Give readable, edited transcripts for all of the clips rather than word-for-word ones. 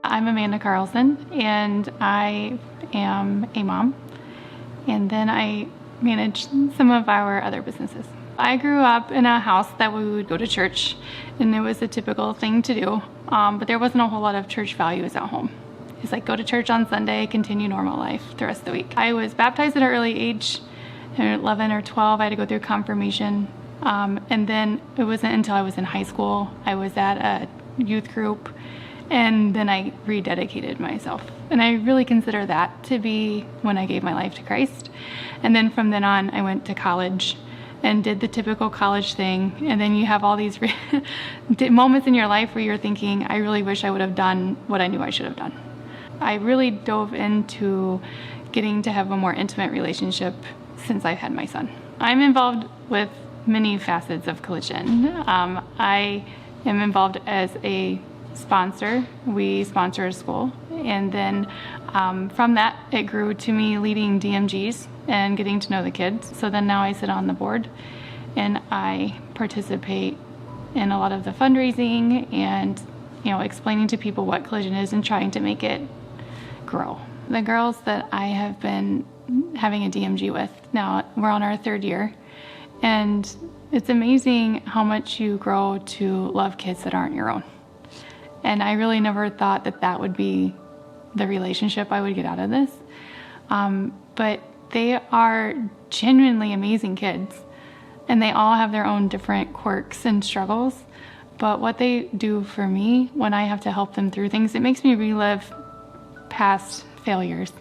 I'm Amanda Carlson, and I am a mom, and then I manage some of our other businesses. I grew up in a house that we would go to church, and it was a typical thing to do, but there wasn't a whole lot of church values at home. It's like go to church on Sunday, continue normal life the rest of the week. I was baptized at an early age. At 11 or 12, I had to go through confirmation, and then it wasn't until I was in high school, I was at a youth group, and then I rededicated myself. And I really consider that to be when I gave my life to Christ. And then from then on, I went to college and did the typical college thing. And then you have all these moments in your life where you're thinking, I really wish I would have done what I knew I should have done. I really dove into getting to have a more intimate relationship since I've had my son. I'm involved with many facets of Collision. I am involved as a sponsor. We sponsor a school, and then from that it grew to me leading DMGs and getting to know the kids. So then now I sit on the board and I participate in a lot of the fundraising and explaining to people what Collision is and trying to make it grow. The girls that I have been having a DMG with, now we're on our third year, and it's amazing how much you grow to love kids that aren't your own. And I really never thought that that would be the relationship I would get out of this. But they are genuinely amazing kids, and they all have their own different quirks and struggles. But what they do for me when I have to help them through things, it makes me relive past failures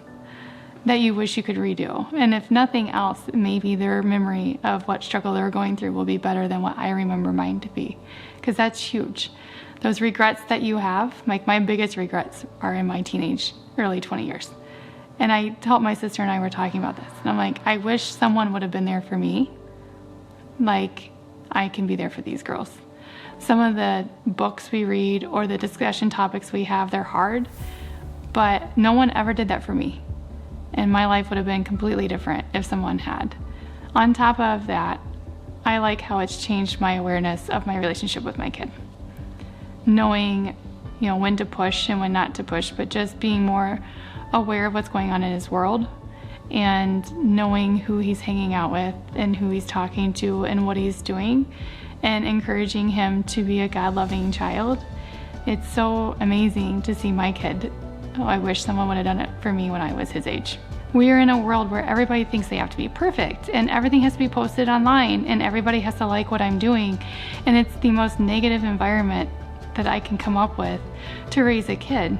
that you wish you could redo. And if nothing else, maybe their memory of what struggle they're going through will be better than what I remember mine to be, because that's huge. Those regrets that you have, like my biggest regrets are in my teenage, early 20 years. And I told my sister and I were talking about this, and I'm like, I wish someone would have been there for me like I can be there for these girls. Some of the books we read or the discussion topics we have, they're hard, but no one ever did that for me. And my life would have been completely different if someone had. On top of that, I like how it's changed my awareness of my relationship with my kid. Knowing, when to push and when not to push, but just being more aware of what's going on in his world and knowing who he's hanging out with and who he's talking to and what he's doing and encouraging him to be a God-loving child. It's so amazing to see my kid. Oh, I wish someone would have done it for me when I was his age. We are in a world where everybody thinks they have to be perfect and everything has to be posted online and everybody has to like what I'm doing. And it's the most negative environment that I can come up with to raise a kid.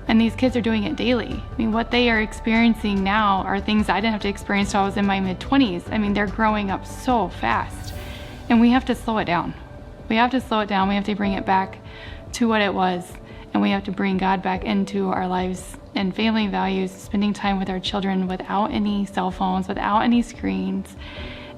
And these kids are doing it daily. I mean, what they are experiencing now are things I didn't have to experience till I was in my mid-20s. I mean, they're growing up so fast. And we have to slow it down. We have to slow it down. We have to bring it back to what it was. And we have to bring God back into our lives and family values, spending time with our children without any cell phones, without any screens,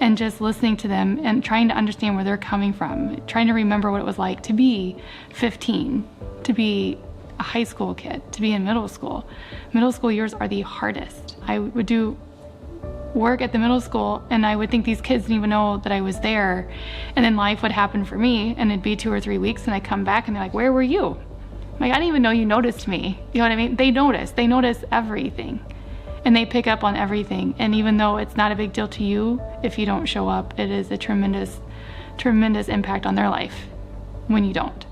and just listening to them and trying to understand where they're coming from, trying to remember what it was like to be 15, to be a high school kid, to be in middle school. Middle school years are the hardest. I would do work at the middle school and I would think these kids didn't even know that I was there, and then life would happen for me and it'd be 2 or 3 weeks and I'd come back and they're like, where were you? Like, I didn't even know you noticed me. You know what I mean? They notice everything, and they pick up on everything. And even though it's not a big deal to you, if you don't show up, it is a tremendous, tremendous impact on their life when you don't.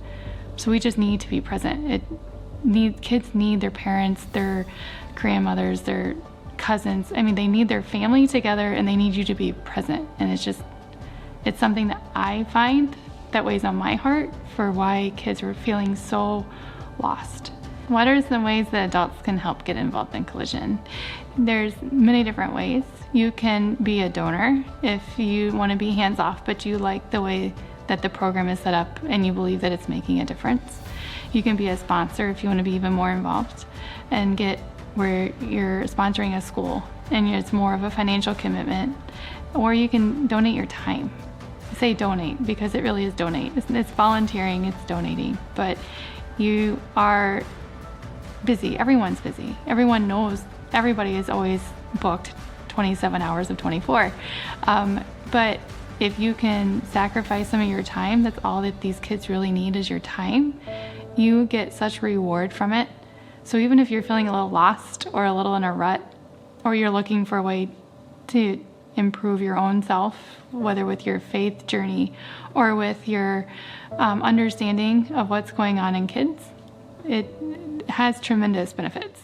So we just need to be present. Kids need their parents, their grandmothers, their cousins. I mean, they need their family together and they need you to be present. And it's something that I find that weighs on my heart for why kids are feeling so lost. What are some ways that adults can help get involved in Collision? There's many different ways. You can be a donor if you want to be hands-off, but you like the way that the program is set up and you believe that it's making a difference. You can be a sponsor if you want to be even more involved and get where you're sponsoring a school and it's more of a financial commitment. Or you can donate your time. I say donate because it really is donate. It's volunteering, it's donating, but you are busy. Everyone's busy. Everyone knows everybody is always booked 27 hours of 24. But if you can sacrifice some of your time, that's all that these kids really need is your time. You get such reward from it So even if you're feeling a little lost or a little in a rut, or you're looking for a way to improve your own self, whether with your faith journey or with your understanding of what's going on in kids, it has tremendous benefits.